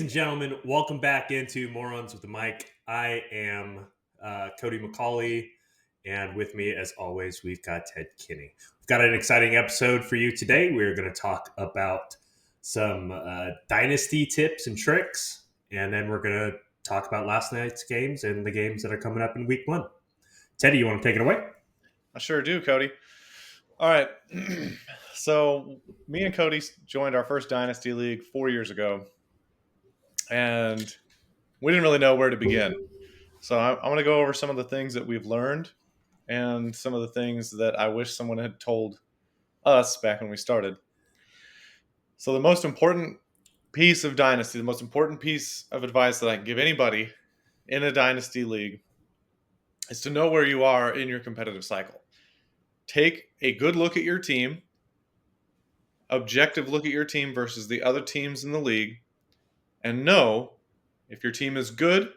and gentlemen, welcome back into Morons with the Mic. I am Cody McCauley, and with me, as always, we've got Ted Kinney. We've got an exciting episode for you today. We're going to talk about some Dynasty tips and tricks, and then we're going to talk about last night's games and the games that are coming up in Week 1. Teddy, you want to take it away? I sure do, Cody. All right. So me and Cody joined our first Dynasty League 4 years ago, and we didn't really know where to begin. So I'm going to go over some of the things that we've learned and some of the things that I wish someone had told us back when we started. So the most important piece of Dynasty, the most important piece of advice that I can give anybody in a Dynasty League is to know where you are in your competitive cycle. Take a good look at your team, objective look at your team versus the other teams in the league, and know if your team is good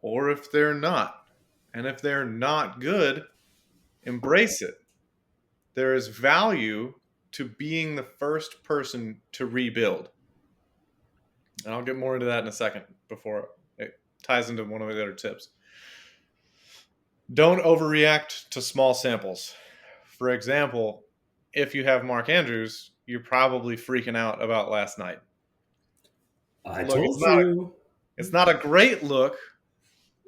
or if they're not. And if they're not good, embrace it. There is value to being the first person to rebuild. And I'll get more into that in a second before it ties into one of the other tips. Don't overreact to small samples. For example, if you have Mark Andrews, you're probably freaking out about last night. It's not a great look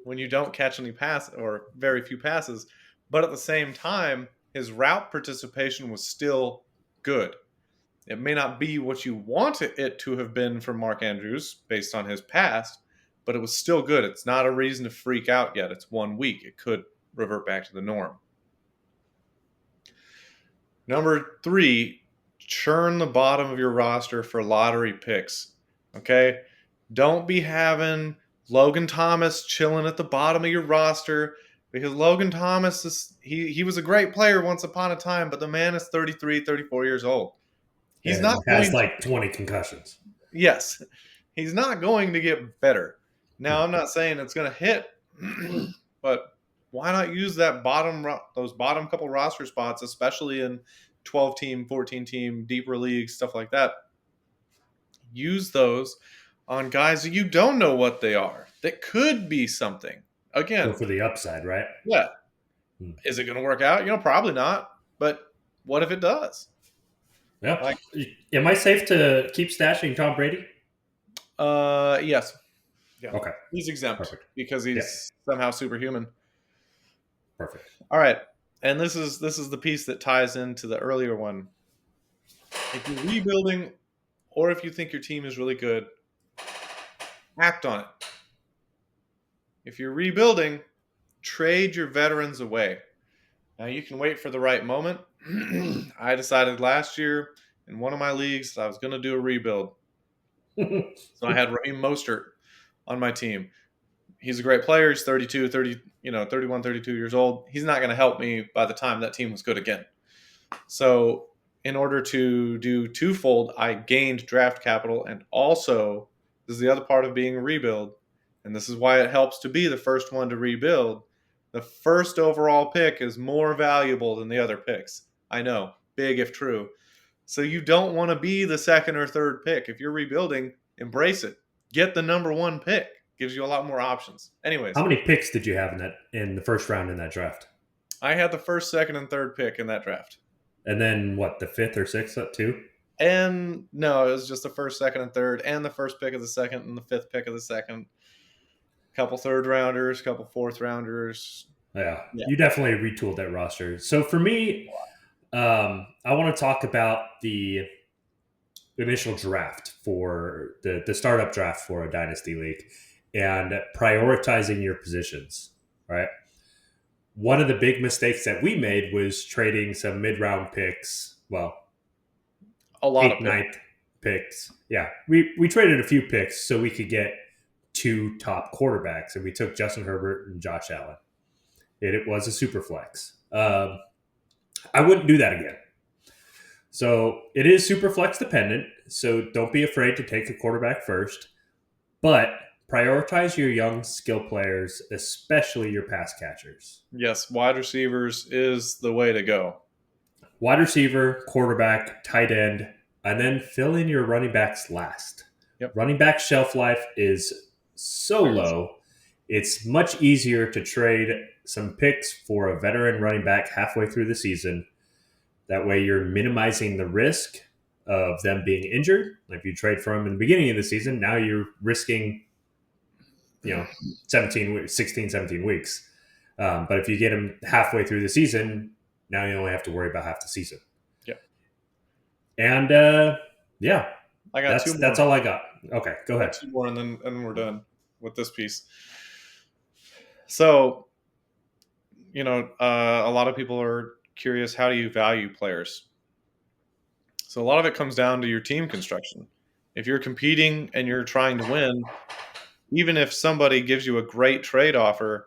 when you don't catch any pass or very few passes, but at the same time, his route participation was still good. It may not be what you want it to have been from Mark Andrews based on his past, but it was still good. It's not a reason to freak out yet. It's 1 week. It could revert back to the norm. Number 3, churn the bottom of your roster for lottery picks. Okay? Don't be having Logan Thomas chilling at the bottom of your roster because Logan Thomas, he was a great player once upon a time, but the man is 33, 34 years old. He's not has like 20 concussions. Yes. He's not going to get better. Now, I'm not saying it's going to hit, but why not use those bottom couple roster spots, especially in 12-team, 14-team, deeper leagues, stuff like that. Use those on guys that you don't know what they are. That could be something. Again. Go for the upside, right? Yeah. Is it going to work out? Probably not. But what if it does? Yeah. Am I safe to keep stashing Tom Brady? Yes. Yeah. Okay. He's exempt. Perfect. Because he's somehow superhuman. Perfect. All right. And this is the piece that ties into the earlier one. If you're rebuilding or if you think your team is really good, act on it. If you're rebuilding, trade your veterans away. Now, you can wait for the right moment. I decided last year in one of my leagues that I was going to do a rebuild. So I had Raheem Mostert on my team. He's a great player. He's 31, 32 years old. He's not going to help me by the time that team was good again. So in order to do twofold, I gained draft capital, and also, this is the other part of being a rebuild, and this is why it helps to be the first one to rebuild. The first overall pick is more valuable than the other picks. I know, big if true. So you don't want to be the second or third pick. If you're rebuilding, embrace it. Get the number 1 pick. Gives you a lot more options. Anyways. How many picks did you have in the first round in that draft? I had the first, second, and third pick in that draft. And then what, the 5th or 6th up too? And no, it was just the first, second, and third, and the first pick of the second, and the 5th pick of the second. Couple third rounders, couple fourth rounders. Yeah. You definitely retooled that roster. So for me, I want to talk about the initial draft for the startup draft for a Dynasty League and prioritizing your positions, right? One of the big mistakes that we made was trading some mid-round picks. Well, a lot 8th, of 9th picks. Yeah, we traded a few picks so we could get 2 top quarterbacks, and we took Justin Herbert and Josh Allen. It was a super flex. I wouldn't do that again. So it is super flex dependent, so don't be afraid to take a quarterback first, but prioritize your young skill players, especially your pass catchers. Yes, wide receivers is the way to go. Wide receiver, quarterback, tight end, and then fill in your running backs last. Yep. Running back shelf life is so Very low. It's much easier to trade some picks for a veteran running back halfway through the season. That way, you're minimizing the risk of them being injured. If you trade for them in the beginning of the season, now you're risking, 16, 17 weeks. But if you get them halfway through the season, now you only have to worry about half the season. Yeah. And yeah, I got two more. that's all I got. Okay, go ahead. Two more, and then we're done with this piece. So, a lot of people are curious, how do you value players? So a lot of it comes down to your team construction. If you're competing and you're trying to win, even if somebody gives you a great trade offer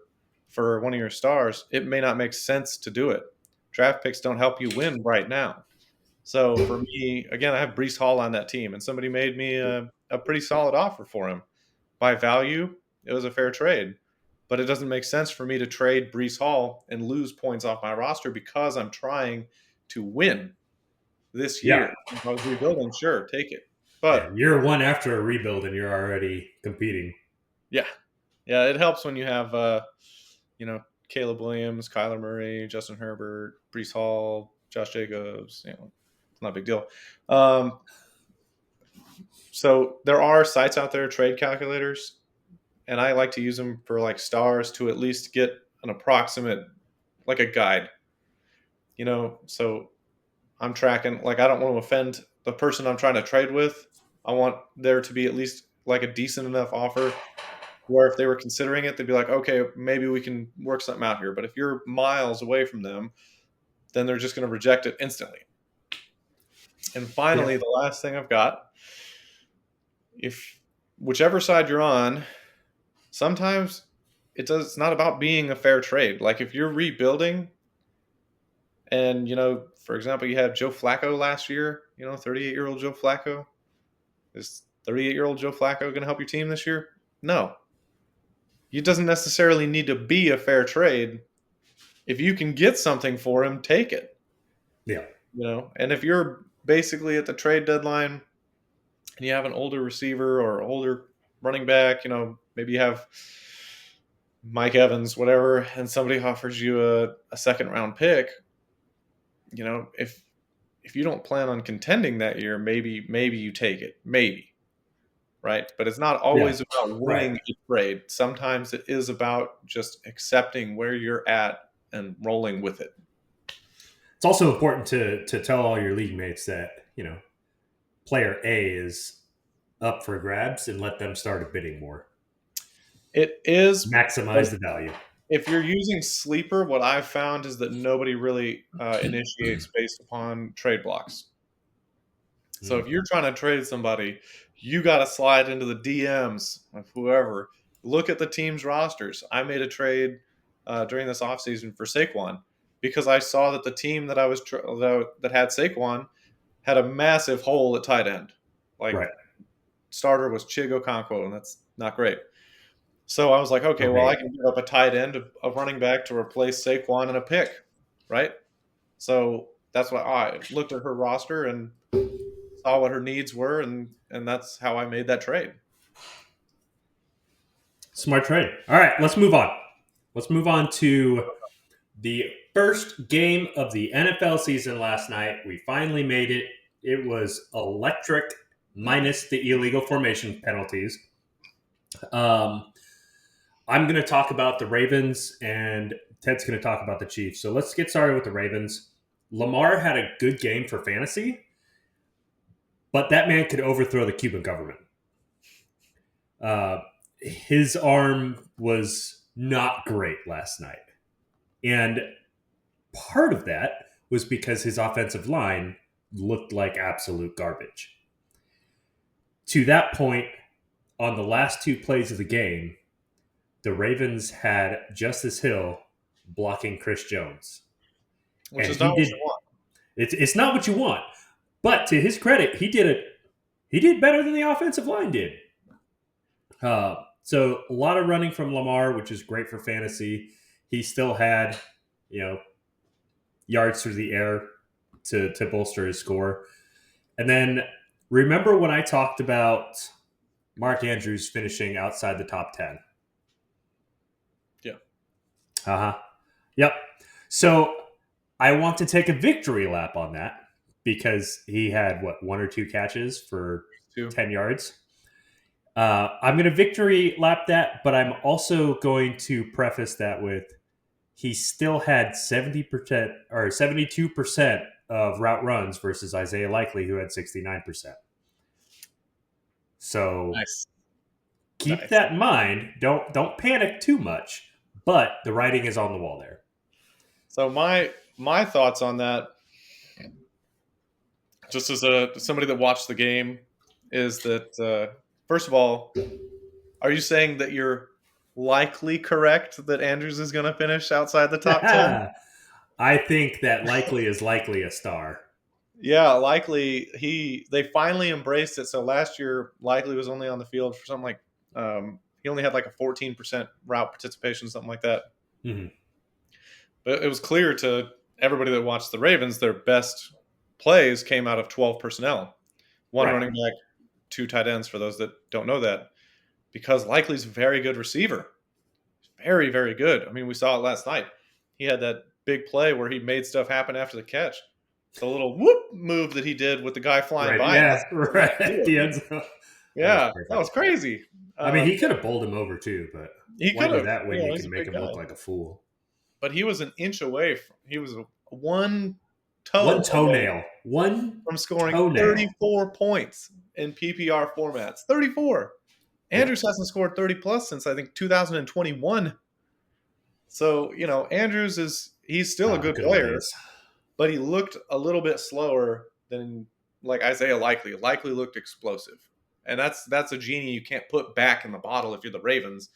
for one of your stars, it may not make sense to do it. Draft picks don't help you win right now. So for me, again, I have Brees Hall on that team, and somebody made me a pretty solid offer for him. By value, it was a fair trade. But it doesn't make sense for me to trade Brees Hall and lose points off my roster because I'm trying to win this Yeah. year. If I was rebuilding, sure, take it. Yeah, But year one after a rebuild and you're already competing. yeah, it helps when you have Caleb Williams, Kyler Murray, Justin Herbert, Brees Hall, Josh Jacobs. It's not a big deal. So there are sites out there, trade calculators, and I like to use them for like stars to at least get an approximate, like a guide. So I'm tracking, like, I don't want to offend the person I'm trying to trade with. I want there to be at least like a decent enough offer where if they were considering it, they'd be like, okay, maybe we can work something out here. But if you're miles away from them, then they're just going to reject it instantly. And finally, the last thing I've got, if whichever side you're on, sometimes it's not about being a fair trade. Like if you're rebuilding and, for example, you had Joe Flacco last year, 38-year-old Joe Flacco. Is 38-year-old Joe Flacco going to help your team this year? No. It doesn't necessarily need to be a fair trade. If you can get something for him, take it. Yeah. And if you're basically at the trade deadline and you have an older receiver or older running back, maybe you have Mike Evans, whatever, and somebody offers you a second round pick, if you don't plan on contending that year, maybe you take it. Maybe. Right? But it's not always about winning a trade. Sometimes it is about just accepting where you're at and rolling with it. It's also important to tell all your league mates that, player A is up for grabs and let them start bidding more. It is. Maximize the value. If you're using Sleeper, what I've found is that nobody really initiates based upon trade blocks. So if you're trying to trade somebody, you got to slide into the DMs of whoever. Look at the team's rosters. I made a trade during this offseason for Saquon because I saw that the team that I was that had Saquon had a massive hole at tight end. Starter was Chig Okonkwo, and that's not great. So I was like, okay, well, I can give up a tight end, a running back to replace Saquon and a pick, right? So that's why I looked at her roster and saw what her needs were, and that's how I made that trade. Smart trade. All right, let's move on. Let's move on to the first game of the NFL season last night. We finally made it. It was electric, minus the illegal formation penalties. I'm going to talk about the Ravens, and Ted's going to talk about the Chiefs. So let's get started with the Ravens. Lamar had a good game for fantasy, but that man could overthrow the Cuban government. His arm was not great last night. And part of that was because his offensive line looked like absolute garbage. To that point, on the last two plays of the game, the Ravens had Justice Hill blocking Chris Jones. Which is not what you want. It's not what you want. But to his credit, he did better than the offensive line did. So a lot of running from Lamar, which is great for fantasy. He still had, yards through the air to bolster his score. And then remember when I talked about Mark Andrews finishing outside the top 10. Yeah. Uh huh. Yep. So I want to take a victory lap on that because he had, what, one or two catches for 2. 10 yards. I'm going to victory lap that, but I'm also going to preface that with he still had 70% or 72% of route runs versus Isaiah Likely, who had 69%. So Nice. keep Nice. that in mind. Don't panic too much, but the writing is on the wall there. So my thoughts on that, just as somebody that watched the game, is that first of all, are you saying that you're likely correct that Andrews is going to finish outside the top 10? I think that Likely is likely a star. Yeah, likely they finally embraced it. So last year, likely was only on the field for something like he only had like a 14% route participation, something like that. Mm-hmm. But it was clear to everybody that watched the Ravens, their best plays came out of 12 personnel, one Right. running back, 2 tight ends. For those that don't know that, because Likely's a very good receiver, very very good. I mean, we saw it last night. He had that big play where he made stuff happen after the catch. The little whoop move that he did with the guy flying Right. by him. Yeah. Right. The end zone. That was Yeah, that was perfect. crazy. I mean, he could have bowled him over too, but He why could do have. that when You know, you he's can a make big him guy. look like a fool? But he was an inch away. He was one One toe away toenail. One from scoring toenail. 34 points in PPR formats. 34. Yeah. Andrews hasn't scored 30 plus since I think 2021. So, he's still a good Good old player, days. but he looked a little bit slower than like Isaiah Likely. Likely looked explosive. And that's a genie you can't put back in the bottle if you're the Ravens.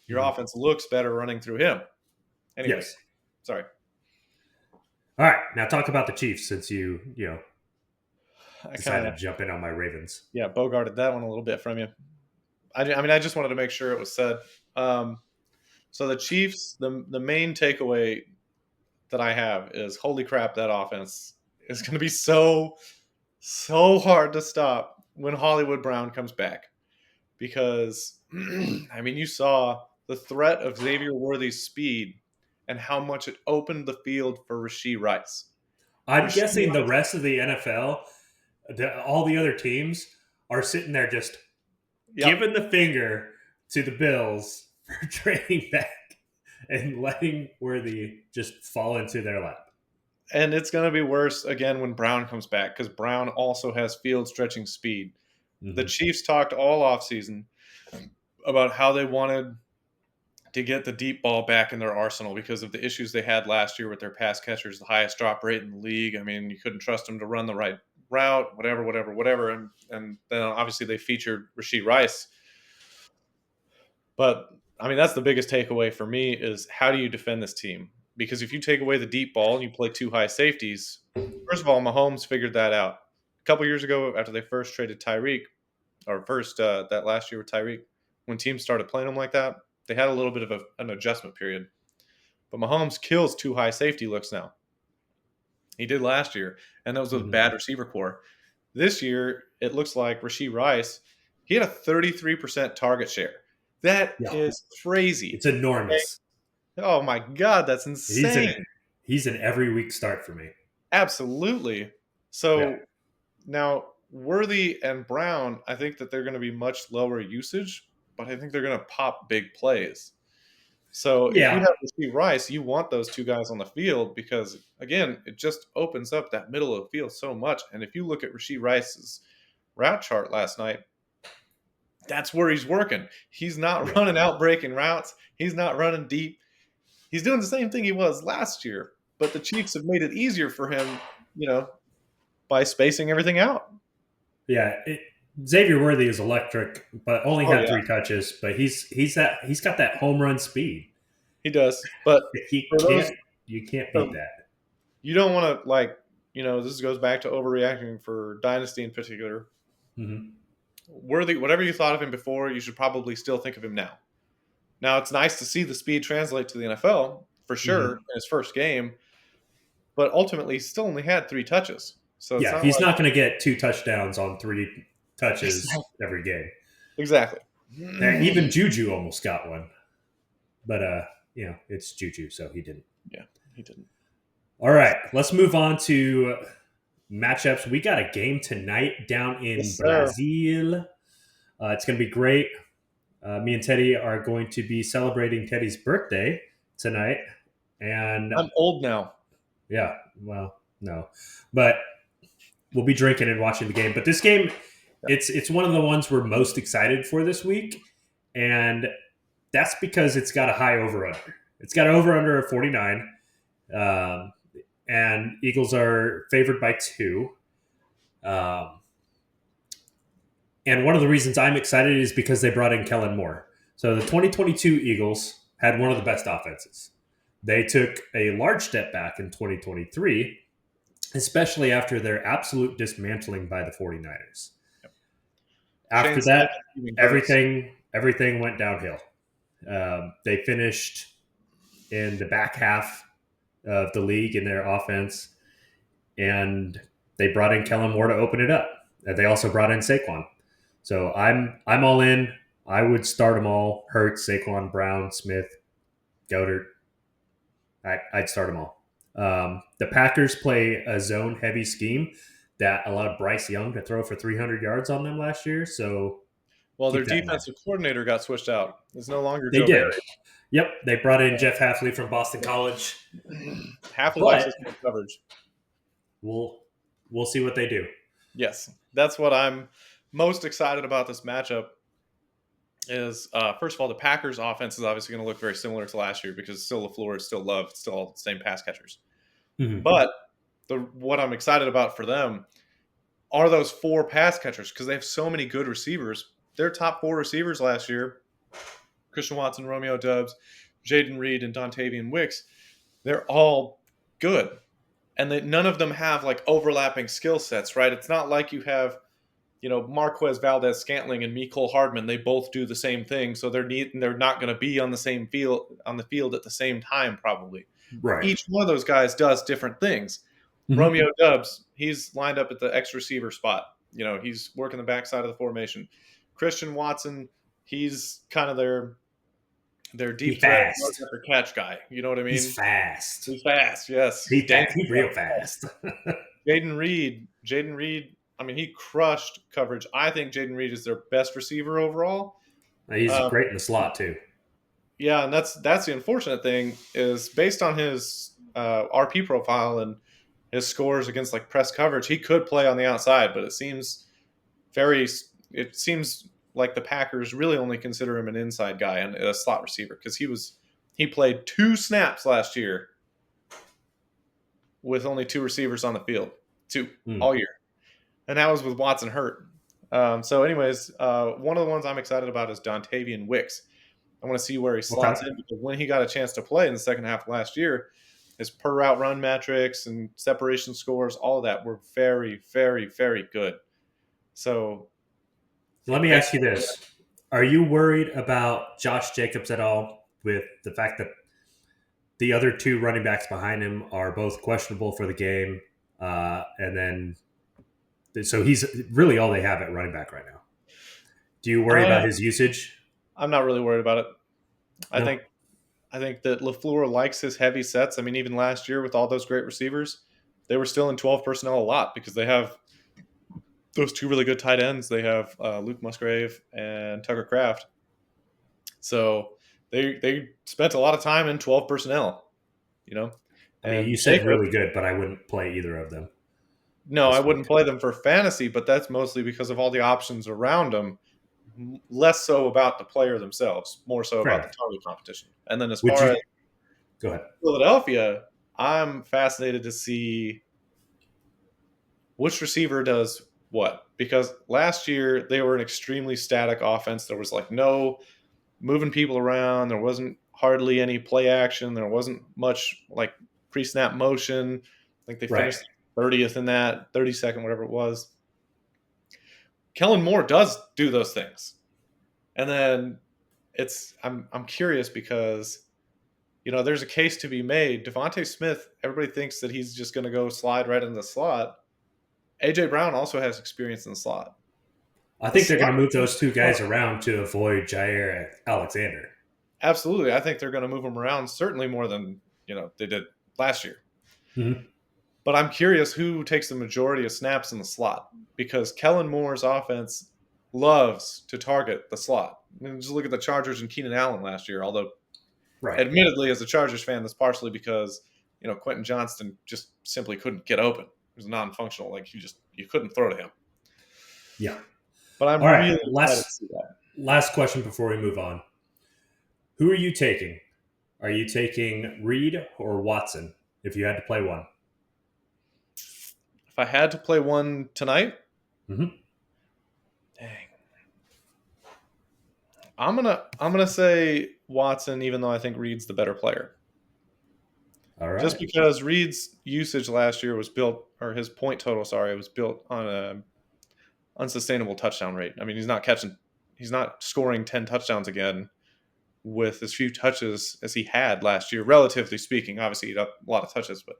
Your Mhm. offense looks better running through him. Anyways, Yes. sorry. All right. Now talk about the Chiefs since you I kind decided of to jump in on my Ravens. bogarted that one a little bit from you. I mean, I just wanted to make sure it was said. Um, so the Chiefs, the main takeaway that I have is, holy crap, that offense is going to be so hard to stop when Hollywood Brown comes back, because I mean, you saw the threat of Xavier Worthy's speed and how much it opened the field for Rashee Rice. I'm Rashee guessing the Rice, rest of the NFL, all the other teams, are sitting there just yep. giving the finger to the Bills for trading back and letting Worthy just fall into their lap. And it's going to be worse again when Brown comes back, because Brown also has field stretching speed. The Mm-hmm. Chiefs talked all offseason about how they wanted to get the deep ball back in their arsenal because of the issues they had last year with their pass catchers, the highest drop rate in the league. I mean, you couldn't trust them to run the right route, whatever. And then obviously they featured Rashee Rice. But I mean, that's the biggest takeaway for me is, how do you defend this team? Because if you take away the deep ball and you play 2 high safeties, first of all, Mahomes figured that out a couple years ago after they first traded Tyreek, or first that last year with Tyreek. When teams started playing him like that, they had a little bit of an adjustment period. But Mahomes kills 2 high safety looks now. He did last year, and that was with Mm-hmm. bad receiver core. This year, it looks like Rashee Rice, he had a 33% target share. That Yeah, is crazy. it's enormous. Oh my God, that's He's an insane. he's an every week start for me. Absolutely. Yeah, So now, Worthy and Brown, I think that they're going to be much lower usage, but I think they're going to pop big plays. So if you yeah, have Rashee Rice, you want those 2 guys on the field because, again, it just opens up that middle of the field so much. And if you look at Rashee Rice's route chart last night, that's where he's working. He's not yeah, running out breaking routes. He's not running deep. He's doing the same thing he was last year, but the Chiefs have made it easier for him, you know, by spacing everything out. yeah. Xavier Worthy is electric, but only Oh had yeah, 3 touches. But he's got that home run speed. he does. But You for those, can't you can't beat so that. you don't want to, like, this goes back to overreacting for Dynasty in particular. Mm-hmm. Worthy, whatever you thought of him before, you should probably still think of him now. Now, it's nice to see the speed translate to the NFL for sure Mm-hmm. in his first game, but ultimately, he still only had 3 touches. So it's Yeah, not he's like not going to get 2 touchdowns on 3 touches every game. Exactly. Even Juju almost got one, but it's Juju, so he didn't. Yeah, he didn't. All right, let's move on to matchups. We got a game tonight down in Yes, sir. Brazil. It's going to be great. Me and Teddy are going to be celebrating Teddy's birthday tonight, and I'm old now. yeah, well, no, but we'll be drinking and watching the game. But this game, it's one of the ones we're most excited for this week, and that's because it's got a high over under. It's got an over under of 49, and Eagles are favored by 2. Um, and one of the reasons I'm excited is because they brought in Kellen Moore. So the 2022 Eagles had one of the best offenses. They took a large step back in 2023, especially after their absolute dismantling by the 49ers. After Shane that, Steichen, everything went downhill. They finished in the back half of the league in their offense, and they brought in Kellen Moore to open it up. And they also brought in Saquon. So I'm all in. I would start them all: Hurts, Saquon, Brown, Smith, Goddard. I'd start them all. The Packers play a zone-heavy scheme that allowed Bryce Young to throw for 300 yards on them last year. So well, their keep that in mind. defensive coordinator got switched out. It's no longer They Joe did. Barry. Yep, they brought in Jeff Hafley from Boston College. Halfley likes his coverage. We'll see what they do. Yes, that's what I'm most excited about this matchup. Is first of all, the Packers' offense is obviously going to look very similar to last year because still LaFleur, still Love, still all the same pass catchers. Mm-hmm. But what I'm excited about for them are those 4 pass catchers because they have so many good receivers. Their top 4 receivers last year, Christian Watson, Romeo Doubs, Jaden Reed, and Dontavian Wicks, they're all good. And none of them have like overlapping skill sets, right? It's not like you have, Marquez Valdez-Scantling and Mecole Hardman. They both do the same thing, so they're not going to be on the field at the same time probably. Right. Each one of those guys does different things. Mm-hmm. Romeo Doubs, he's lined up at the X receiver spot. He's working the backside of the formation. Christian Watson, he's kind of their deep threat catch guy. You know what I mean? He's fast. Yes. He's real fast. Jaden Reed, I mean, he crushed coverage. I think Jaden Reed is their best receiver overall. He's great in the slot too. Yeah, and that's the unfortunate thing is based on his RP profile and his scores against like press coverage, he could play on the outside, but it seems like the Packers really only consider him an inside guy and a slot receiver because he played 2 snaps last year with only 2 receivers on the field, 2 all year, and that was with Watson hurt. So, anyways, one of the ones I'm excited about is Dontavian Wicks. I want to see where he slots in because when he got a chance to play in the second half of last year, his per route run metrics and separation scores, all of that were very, very, very good. So let me ask you this. Are you worried about Josh Jacobs at all with the fact that the other 2 running backs behind him are both questionable for the game? So he's really all they have at running back right now. Do you worry about his usage? I'm not really worried about it. No. I think that LaFleur likes his heavy sets. I mean, even last year with all those great receivers, they were still in 12 personnel a lot because they have those 2 really good tight ends. They have Luke Musgrave and Tucker Kraft. So they spent a lot of time in 12 personnel, I mean, you said really good, but I wouldn't play either of them. No, I wouldn't play them for fantasy, but that's mostly because of all the options around them. Less so about the player themselves, more so about the target competition. And then as far as go ahead. Philadelphia, I'm fascinated to see which receiver does what. Because last year they were an extremely static offense. There was like no moving people around. There wasn't hardly any play action. There wasn't much like pre-snap motion. I think they finished 30th in that, 32nd, whatever it was. Kellen Moore does do those things. And then I'm curious because, there's a case to be made. Devontae Smith, everybody thinks that he's just going to go slide right in the slot. A.J. Brown also has experience in the slot. I The think they're going slot. to move those two guys around to avoid Jair Alexander. Absolutely. I think they're going to move him around certainly more than, they did last year. Mm-hmm. But I'm curious who takes the majority of snaps in the slot because Kellen Moore's offense loves to target the slot. I mean, just look at the Chargers and Keenan Allen last year. Although, Right. admittedly, as a Chargers fan, that's partially because Quentin Johnston just simply couldn't get open. He was non-functional. Like you couldn't throw to him. Yeah. But I'm All right. really excited to see that. Last question before we move on. Who are you taking? Are you taking Reed or Watson if you had to play one? If I had to play one tonight, Mm-hmm. dang, I'm gonna say Watson, even though I think Reed's the better player. All right. Just because Reed's usage last year was built, or his point total, sorry, was built on a unsustainable touchdown rate. I mean, he's not scoring 10 touchdowns again with as few touches as he had last year, relatively speaking. Obviously, he had a lot of touches, but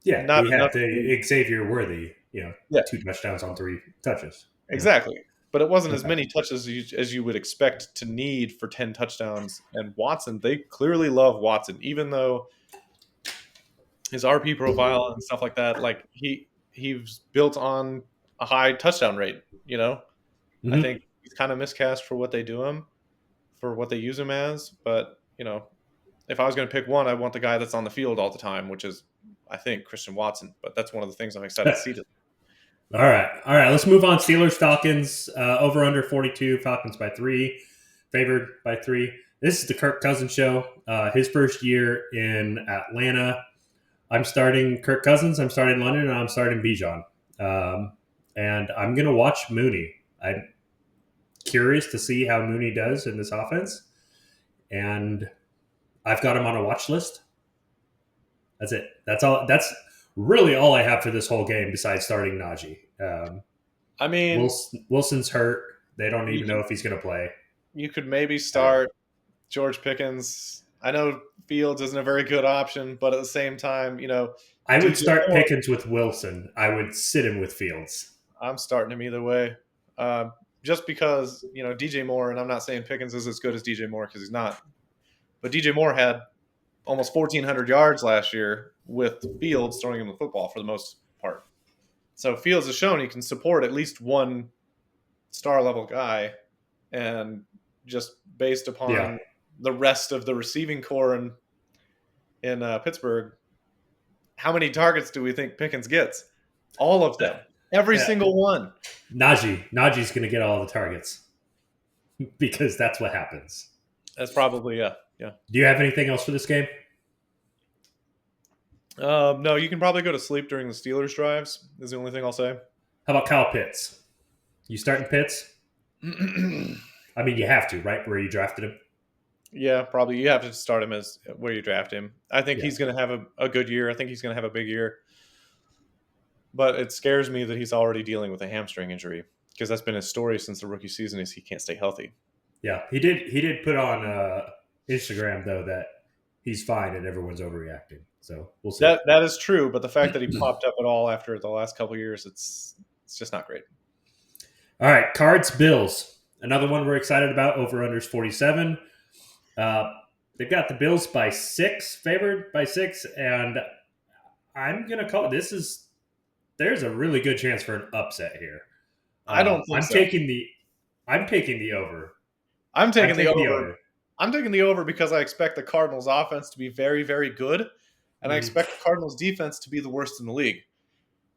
Yeah, not he had enough. the Xavier Worthy, Yeah, 2 touchdowns on 3 touches. exactly. But it wasn't as Okay. many touches as you would expect to need for 10 touchdowns. And Watson, they clearly love Watson, even though his RP profile and stuff like that, like he's built on a high touchdown rate. I Mm-hmm. think he's kind of miscast for what they do him, for what they use him as. But if I was going to pick one, I want the guy that's on the field all the time, which is, I think, Christian Watson. But that's one of the things I'm excited to see. All right. Let's move on. Steelers, Falcons, over under 42. Falcons by 3, favored by 3. This is the Kirk Cousins show. His first year in Atlanta. I'm starting Kirk Cousins. I'm starting London, and I'm starting Bijan. And I'm going to watch Mooney. I'm curious to see how Mooney does in this offense. And I've got him on a watch list. That's it. That's all. That's really all I have for this whole game besides starting Najee. I mean, Wilson's hurt. They don't even know if he's going to play. You could maybe start George Pickens. I know Fields isn't a very good option, but at the same time, I would start Pickens with Wilson. I would sit him with Fields. I'm starting him either way. Just because, DJ Moore, and I'm not saying Pickens is as good as DJ Moore because he's not, but DJ Moore had almost 1,400 yards last year with Fields throwing him the football for the most part. So Fields has shown he can support at least one star-level guy, and just based upon the rest of the receiving core in Pittsburgh, how many targets do we think Pickens gets? All of them. Every single one. Najee's going to get all the targets because that's what happens. That's probably, yeah. Do you have anything else for this game? No, you can probably go to sleep during the Steelers drives is the only thing I'll say. How about Kyle Pitts? You starting Pitts? I mean, you have to, right? Where you drafted him? Yeah, probably. You have to start him as where you draft him. I think he's going to have a good year. I think he's going to have a big year. But it scares me that he's already dealing with a hamstring injury because that's been his story since the rookie season is he can't stay healthy. Yeah, he did put on Instagram, though, that he's fine and everyone's overreacting. So we'll see. That is true, but the fact that he popped up at all after the last couple of years, it's just not great. All right, Cards, Bills. Another one we're excited about, over-unders 47. They've got the Bills by 6, favored by 6, and I'm going to call it, there's a really good chance for an upset here. I don't think so. I'm taking the over. I'm taking the over. I'm taking the over because I expect the Cardinals offense to be very, very good, and I expect the Cardinals defense to be the worst in the league.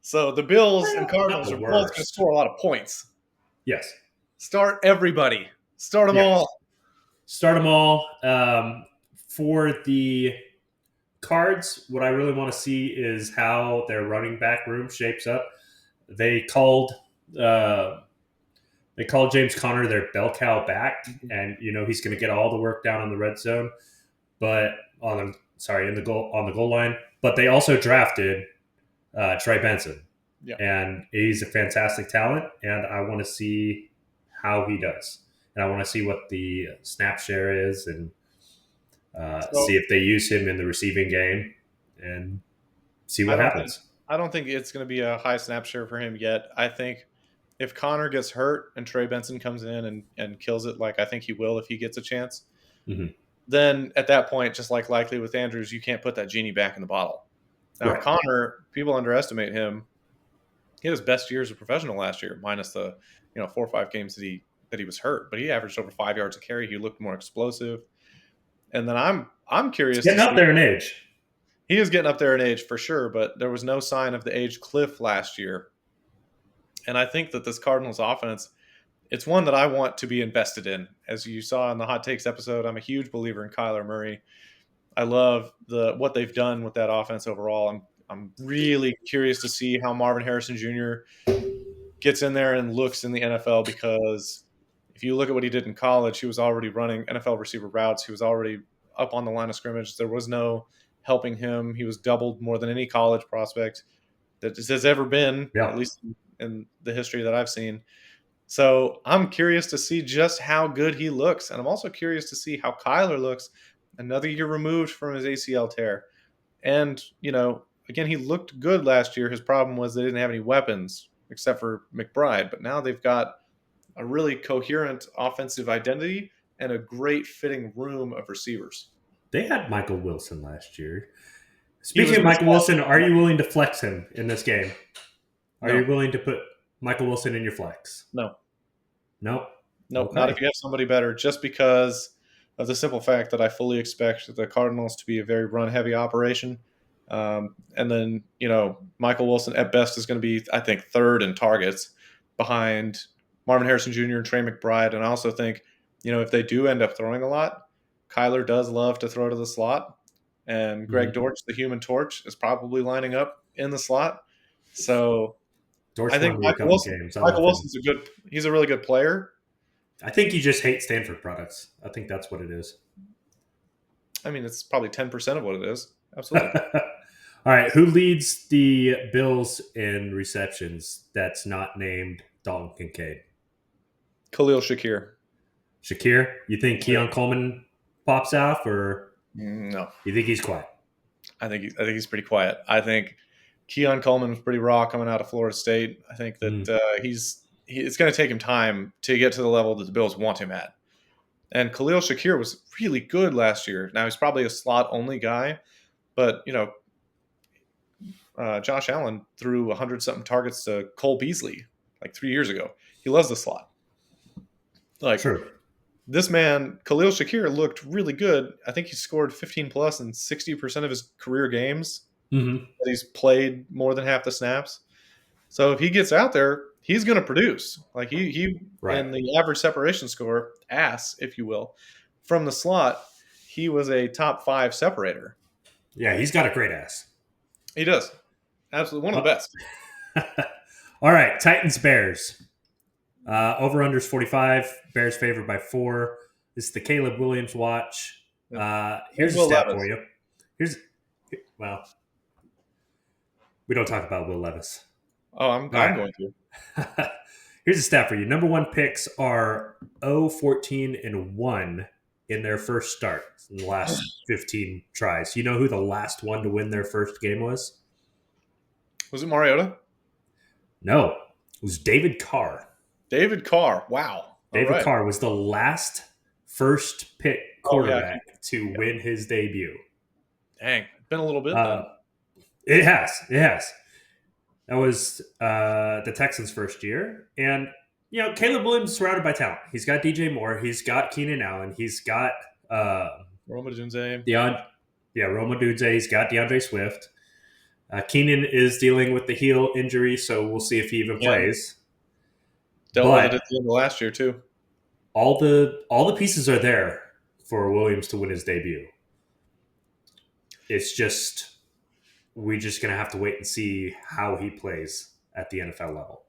So the Bills and Cardinals are both going to score a lot of points. Yes. Start everybody. Start them all. Start them all. For the Cards, what I really want to see is how their running back room shapes up. They called James Conner their bell cow back, and he's going to get all the work down on the red zone, but on the goal line. But they also drafted Trey Benson, and he's a fantastic talent, and I want to see how he does, and I want to see what the snap share is, and see if they use him in the receiving game, and see what happens. I don't think it's going to be a high snap share for him yet. I think if Connor gets hurt and Trey Benson comes in and kills it, like I think he will if he gets a chance, then at that point, just like likely with Andrews, you can't put that genie back in the bottle. Now, Right. Connor, people underestimate him. He had his best year as a professional last year, minus the 4 or 5 games that he was hurt. But he averaged over 5 yards a carry. He looked more explosive. And then I'm curious. Getting up there in age. He is getting up there in age for sure, but there was no sign of the age cliff last year. And I think that this Cardinals offense, it's one that I want to be invested in. As you saw in the Hot Takes episode, I'm a huge believer in Kyler Murray. I love what they've done with that offense overall. I'm really curious to see how Marvin Harrison Jr. gets in there and looks in the NFL, because if you look at what he did in college, he was already running NFL receiver routes. He was already up on the line of scrimmage. There was no helping him. He was doubled more than any college prospect that has ever been, at least in the history that I've seen. So I'm curious to see just how good he looks. And I'm also curious to see how Kyler looks another year removed from his ACL tear. And, again, he looked good last year. His problem was they didn't have any weapons except for McBride. But now they've got a really coherent offensive identity and a great fitting room of receivers. They had Michael Wilson last year. Speaking of Michael Wilson, are you willing to flex him in this game? Are you willing to put Michael Wilson in your flex? No. Nope. Nope, not if you have somebody better, just because of the simple fact that I fully expect the Cardinals to be a very run-heavy operation. And then, Michael Wilson at best is going to be, I think, third in targets behind Marvin Harrison Jr. and Trey McBride. And I also think, if they do end up throwing a lot, Kyler does love to throw to the slot. And Greg Dortch, the Human Torch, is probably lining up in the slot. So Dortch I think Michael Wilson's he's a really good player. I think you just hate Stanford products. I think that's what it is. I mean, it's probably 10% of what it is. Absolutely. All right. Who leads the Bills in receptions that's not named Dalton Kincaid? Khalil Shakir. Shakir? You think Keon Coleman pops off, or no? You think he's quiet? I think he's pretty quiet. I think Keon Coleman was pretty raw coming out of Florida State. I think that it's going to take him time to get to the level that the Bills want him at. And Khalil Shakir was really good last year. Now, he's probably a slot-only guy, but, Josh Allen threw 100-something targets to Cole Beasley like 3 years ago. He loves the slot. True. This man, Khalil Shakir, looked really good. I think he scored 15-plus in 60% of his career games. Mm-hmm. He's played more than half the snaps. So if he gets out there, he's going to produce. Like he and the average separation score, if you will, from the slot, he was a top 5 separator. Yeah, he's got a great ass. He does. Absolutely. One of the best. All right, Titans-Bears. Over-unders 45. Bears favored by 4. This is the Caleb Williams watch. Here's a stat for you. We don't talk about Will Levis. Oh, I'm going to. Here's a stat for you. Number 1 picks are 0-14-1 in their first start in the last 15 tries. You know who the last one to win their first game was? Was it Mariota? No. It was David Carr. David Carr. Wow. David Carr was the last first pick quarterback to win his debut. Dang. Been a little bit then. It has. That was the Texans' first year. And, Caleb Williams is surrounded by talent. He's got DJ Moore. He's got Keenan Allen. He's got Roma Dunze. Roma Dunze. He's got DeAndre Swift. Keenan is dealing with the heel injury, so we'll see if he even plays. Dealt with it at the end of last year, too. All the pieces are there for Williams to win his debut. It's just... we're just going to have to wait and see how he plays at the NFL level.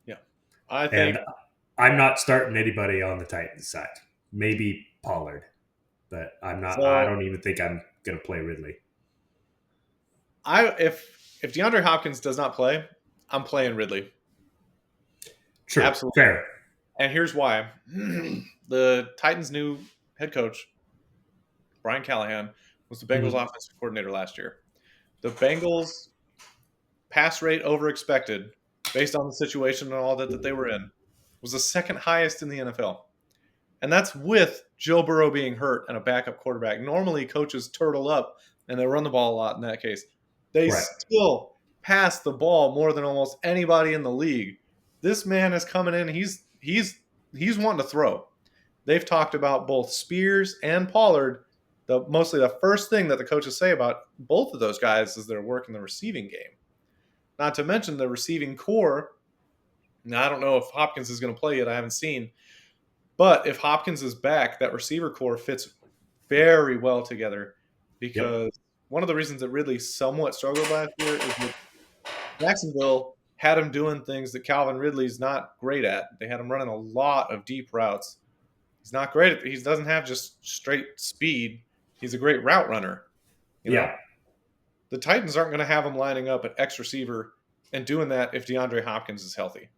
Yeah. And I'm not starting anybody on the Titans side. Maybe Pollard, but I'm not. I don't even think I'm going to play Ridley. If DeAndre Hopkins does not play, I'm playing Ridley. True. Absolutely. Fair. And here's why. The Titans' new head coach, Brian Callahan, was the Bengals offensive coordinator last year. The Bengals pass rate over expected based on the situation and all that they were in, was the second highest in the NFL. And that's with Joe Burrow being hurt and a backup quarterback. Normally, coaches turtle up and they run the ball a lot in that case. They Right. still pass the ball more than almost anybody in the league. This man is coming in. He's wanting to throw. They've talked about both Spears and Pollard. Mostly the first thing that the coaches say about both of those guys is their work in the receiving game. Not to mention the receiving core. Now, I don't know if Hopkins is going to play yet. I haven't seen. But if Hopkins is back, that receiver core fits very well together because one of the reasons that Ridley somewhat struggled last year is that Jacksonville had him doing things that Calvin Ridley's not great at. They had him running a lot of deep routes. He's not great at it. He doesn't have just straight speed. He's a great route runner. You know? The Titans aren't going to have him lining up at X receiver and doing that if DeAndre Hopkins is healthy.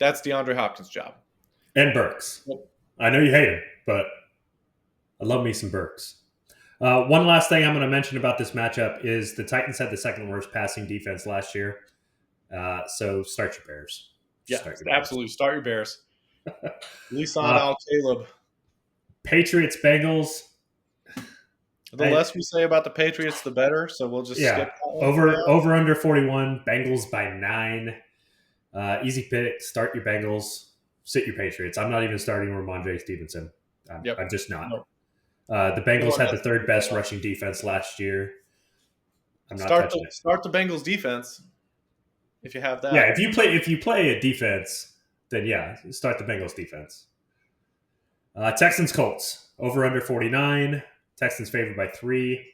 That's DeAndre Hopkins' job. And Burks. Yep. I know you hate him, but I love me some Burks. One last thing I'm going to mention about this matchup is the Titans had the second worst passing defense last year. So start your Bears. Absolutely. Start your Bears. Lisan Al-Caleb. Patriots, Bengals. The less we say about the Patriots, the better. So we'll just skip that one. Over under 41. Bengals by 9. Easy pick. Start your Bengals. Sit your Patriots. I'm not even starting Ramondre Stevenson. I'm just not. Nope. The Bengals had the third best rushing defense last year. I'm not touching it. Start the Bengals defense if you have that. Yeah, if you play a defense, then start the Bengals defense. Texans Colts over under 49. Texans favored by 3.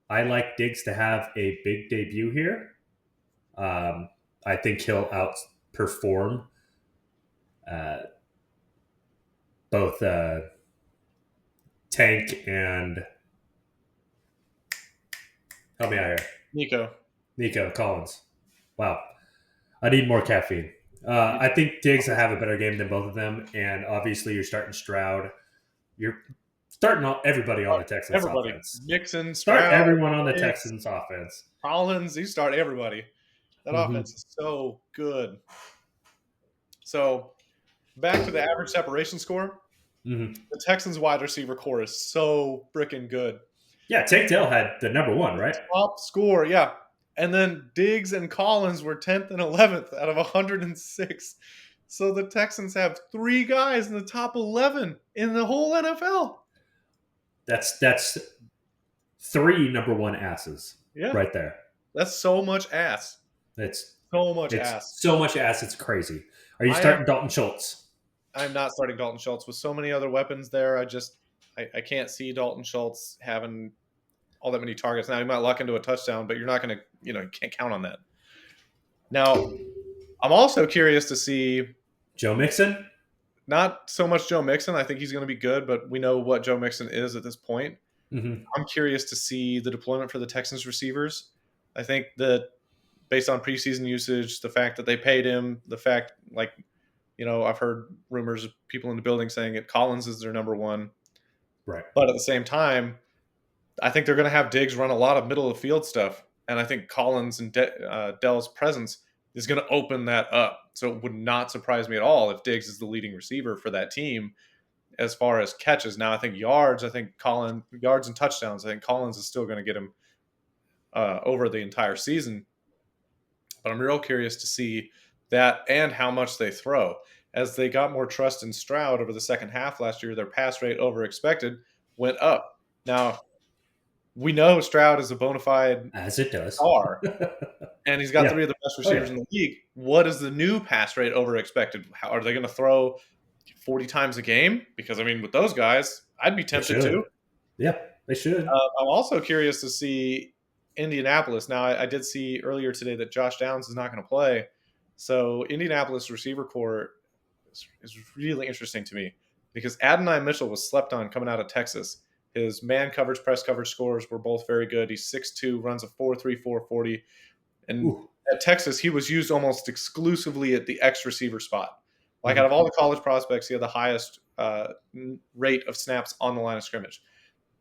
I like Diggs to have a big debut here. I think he'll outperform both Tank and help me out here. Nico Collins. Wow. I need more caffeine. I think Diggs will have a better game than both of them, and obviously you're starting Stroud. You're starting everybody on the Texans offense. Mixon, Stroud, start everyone on the Texans offense. Collins, you start everybody. That offense is so good. So back to the average separation score. The Texans wide receiver core is so freaking good. Yeah, Tank Dell had the number 1, right? Top score, yeah. And then Diggs and Collins were 10th and 11th out of 106. So the Texans have 3 guys in the top 11 in the whole NFL. That's 3 number 1 asses right there. That's so much ass. It's so much ass. So much ass, it's crazy. Are you starting Dalton Schultz? I'm not starting Dalton Schultz. With so many other weapons there, I can't see Dalton Schultz having all that many targets. Now, he might luck into a touchdown, but you're not going to, you can't count on that. Now, I'm also curious to see Joe Mixon. Not so much Joe Mixon. I think he's going to be good, but we know what Joe Mixon is at this point. I'm curious to see the deployment for the Texans receivers. I think that based on preseason usage, the fact that they paid him, the fact, I've heard rumors of people in the building saying that Collins is their number 1. Right. But at the same time, I think they're going to have Diggs run a lot of middle of the field stuff. And I think Collins and Dell's presence is going to open that up. So it would not surprise me at all if Diggs is the leading receiver for that team as far as catches. Now, I think yards and touchdowns, I think Collins is still going to get him over the entire season. But I'm real curious to see that and how much they throw. As they got more trust in Stroud over the second half last year, their pass rate over expected went up. Now, we know Stroud is a bona fide star, and he's got 3 of the best receivers in the league. What is the new pass rate over expected? How are they going to throw 40 times a game? Because, with those guys, I'd be tempted to. Yeah, they should. I'm also curious to see Indianapolis. Now, I did see earlier today that Josh Downs is not going to play. So Indianapolis receiver core is really interesting to me because Adonai Mitchell was slept on coming out of Texas. His man coverage, press coverage scores were both very good. He's 6'2", runs a 4.3, 4.40. And at Texas, he was used almost exclusively at the X receiver spot. Out of all the college prospects, he had the highest rate of snaps on the line of scrimmage.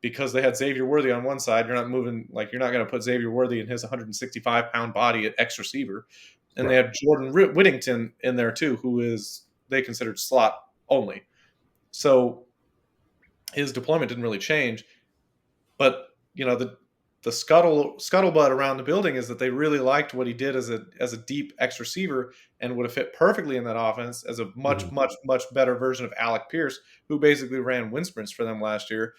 Because they had Xavier Worthy on one side, you're not going to put Xavier Worthy in his 165-pound body at X receiver. And they Right. have Jordan Whittington in there too, who is they considered slot only. So his deployment didn't really change. But the scuttlebutt around the building is that they really liked what he did as a deep X receiver and would have fit perfectly in that offense as a much Mhm. much much better version of Alec Pierce, who basically ran wind sprints for them last year.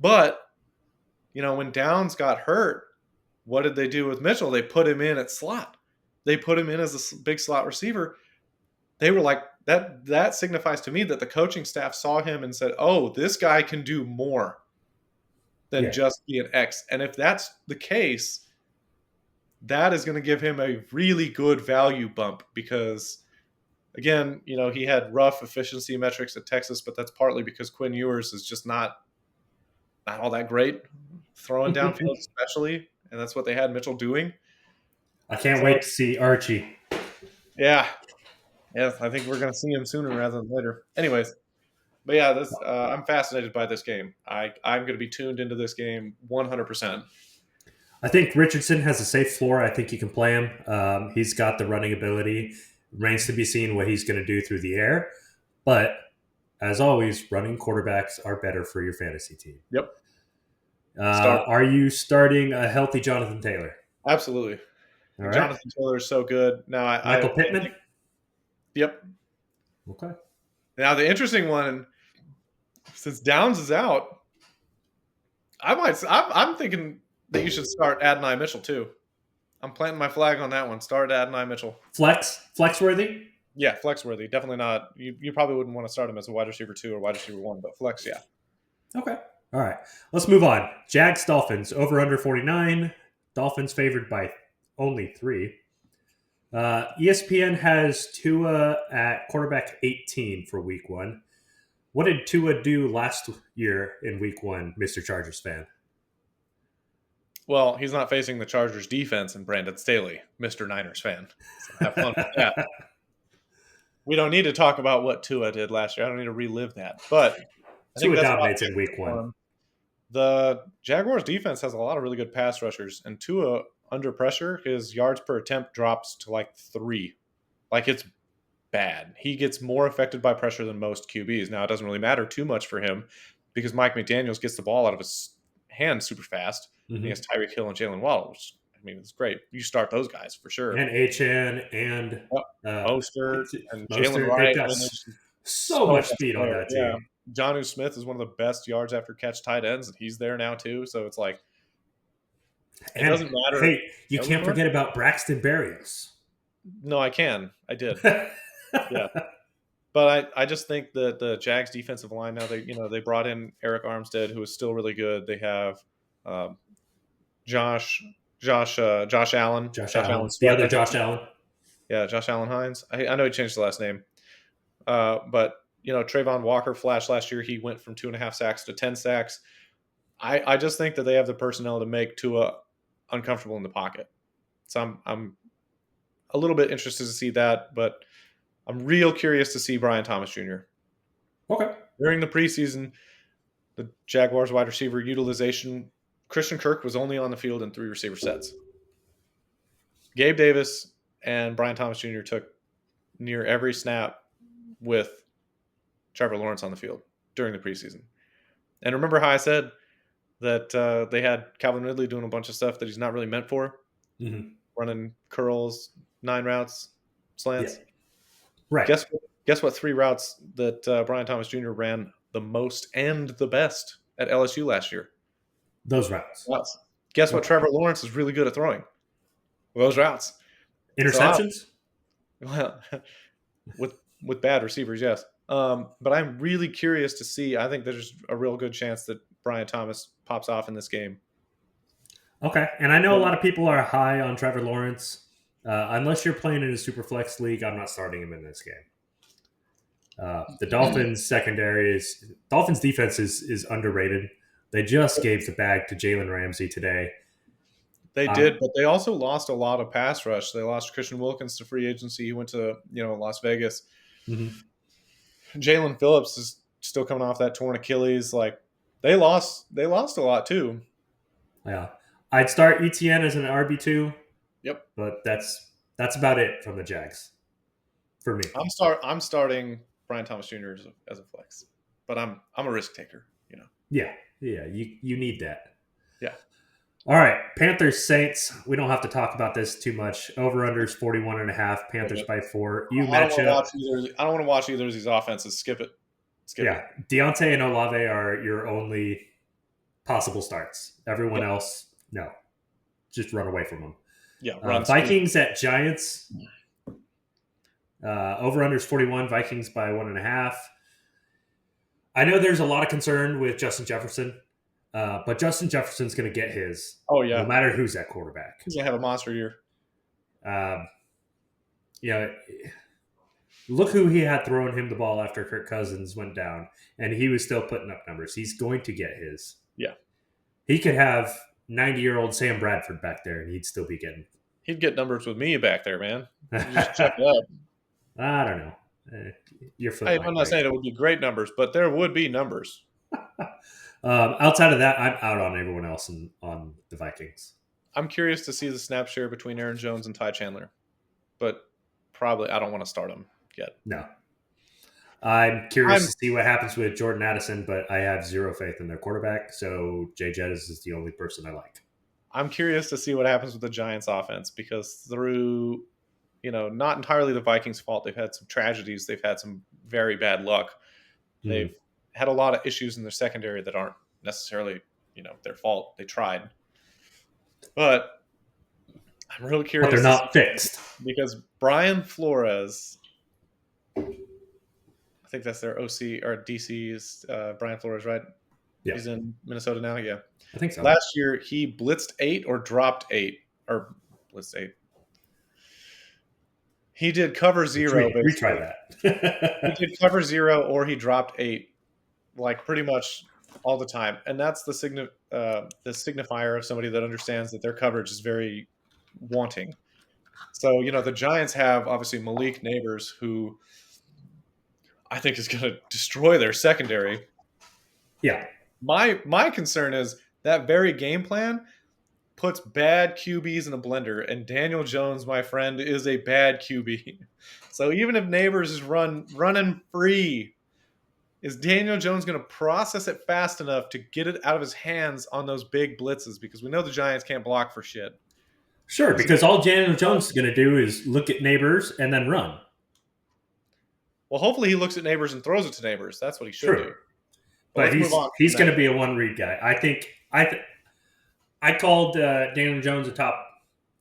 But when Downs got hurt, what did they do with Mitchell? They put him in at slot. They put him in as a big slot receiver. They were like that. That signifies to me that the coaching staff saw him and said, "Oh, this guy can do more than Yeah. just be an X." And if that's the case, that is going to give him a really good value bump because, again, he had rough efficiency metrics at Texas, but that's partly because Quinn Ewers is just not all that great throwing downfield, especially, and that's what they had Mitchell doing. I can't So wait to see Archie. yeah, I think we're going to see him sooner rather than later. Anyways, but yeah, this I'm fascinated by this game. I'm going to be tuned into this game 100%. I think Richardson has a safe floor. I think you can play him. He's got the running ability. Remains to be seen what he's going to do through the air. But as always, running quarterbacks are better for your fantasy team. Yep. Start. Are you starting a healthy Jonathan Taylor? Absolutely. All right. Jonathan Taylor is so good. Now Michael Pittman? Yep. Okay. Now the interesting one, since Downs is out, I'm thinking that you should start Adonai Mitchell too. I'm planting my flag on that one. Start Adonai Mitchell. Flex worthy? Yeah, flex worthy. Definitely not. You probably wouldn't want to start him as a wide receiver 2 or wide receiver 1, but flex, yeah. Okay. All right. Let's move on. Jags Dolphins over under 49. Dolphins favored by only 3. ESPN has Tua at quarterback 18 for week 1. What did Tua do last year in week 1, Mr. Chargers fan? Well, he's not facing the Chargers defense and Brandon Staley, Mr. Niners fan. So have fun with that. We don't need to talk about what Tua did last year. I don't need to relive that. But I think Tua that's dominates in week 1. The Jaguars defense has a lot of really good pass rushers, and Tua under pressure, his yards per attempt drops to like 3. Like it's bad. He gets more affected by pressure than most QBs. Now it doesn't really matter too much for him because Mike McDaniels gets the ball out of his hands super fast. Mm-hmm. He has Tyreek Hill and Jalen Waddle, which it's great. You start those guys for sure. And HN and Mostert and Mostert, Jalen Wright. got so much speed on that team. Yeah. Jonnu Smith is one of the best yards after catch tight ends, and he's there now too. So it's like it doesn't matter. Hey, you can't forget about Braxton Berrios. No, I did. Yeah. But I just think that the Jags defensive line now they brought in Eric Armstead, who is still really good. They have Josh Allen. Josh Allen. The other Josh Allen. Yeah, Josh Allen Hines. I know he changed the last name. But Trayvon Walker flashed last year. He went from 2.5 sacks to 10 sacks. I just think that they have the personnel to make Tua uncomfortable in the pocket. So I'm a little bit interested to see that, but I'm real curious to see Brian Thomas Jr. Okay. During the preseason, the Jaguars wide receiver utilization, Christian Kirk was only on the field in 3 receiver sets. Gabe Davis and Brian Thomas Jr. took near every snap with Trevor Lawrence on the field during the preseason. And remember how I said that they had Calvin Ridley doing a bunch of stuff that he's not really meant for? Mm-hmm. Running curls, 9 routes, slants. Yeah. Right. Guess what 3 routes that Brian Thomas Jr. ran the most and the best at LSU last year? Those routes. Guess what Trevor Lawrence is really good at throwing? Those routes. Interceptions? Well, with bad receivers, yes. But I'm really curious to see. I think there's a real good chance that Brian Thomas pops off in this game. Okay. And I know a lot of people are high on Trevor Lawrence. Unless you're playing in a super flex league, I'm not starting him in this game. The Dolphins Dolphins defense is underrated. They just gave the bag to Jalen Ramsey today. They did, but they also lost a lot of pass rush. They lost Christian Wilkins to free agency. He went to Las Vegas. Mm-hmm. Jalen Phillips is still coming off that torn Achilles. Like they lost a lot too. Yeah, I'd start ETN as an RB2. Yep, but that's That's about it from the Jags for me. I'm starting Brian Thomas Jr. as a flex, but I'm a risk taker. Yeah, yeah, you need that. Yeah. All right, Panthers Saints. We don't have to talk about this too much. Over unders 41.5. Panthers by 4. You I don't match want to up. watch either. I don't want to watch either of these offenses. Skip it. Skip Yeah, it. Deontay and Olave are your only possible starts. Everyone Yep. else, no, just run away from them. Yeah. Run Vikings at Giants. Over unders 41. Vikings by 1.5. I know there's a lot of concern with Justin Jefferson, but Justin Jefferson's going to get his. Oh No yeah. matter who's at quarterback. He's gonna have a monster year. Um, you know, look who he had throwing him the ball after Kirk Cousins went down, and he was still putting up numbers. He's going to get his. Yeah. He could have 90-year-old Sam Bradford back there, and he'd still be getting. He'd get numbers with me back there, man. Just check it out. I don't know. Your foot. I'm not saying it would be great numbers, but there would be numbers. Outside of that, I'm out on everyone else on the Vikings. I'm curious to see the snap share between Aaron Jones and Ty Chandler, but probably I don't want to start him yet. No. I'm curious to see what happens with Jordan Addison, but I have zero faith in their quarterback, so Jay Jettis is the only person I like. I'm curious to see what happens with the Giants offense because through, not entirely the Vikings' fault. They've had some tragedies. They've had some very bad luck. They've had a lot of issues in their secondary that aren't necessarily, their fault. They tried. But I'm really curious. But they're not fixed. Because Brian Flores, I think that's their OC or DC's Brian Flores, right? Yeah. He's in Minnesota now, yeah. I think so. Last year, he blitzed 8 or dropped 8. Or blitzed 8. He did cover 0. Retry that. He did cover 0 or he dropped 8, like pretty much all the time. And that's the signifier of somebody that understands that their coverage is very wanting. So, the Giants have obviously Malik Neighbors, who I think is going to destroy their secondary. Yeah. My concern is that very game plan puts bad QBs in a blender, and Daniel Jones, my friend, is a bad QB. So even if Neighbors is running free, is Daniel Jones going to process it fast enough to get it out of his hands on those big blitzes? Because we know the Giants can't block for shit. Sure, because all Daniel Jones is going to do is look at Neighbors and then run. Well, hopefully he looks at Neighbors and throws it to Neighbors. That's what he should do. But he's going to be a one-read guy. I think I called Daniel Jones a top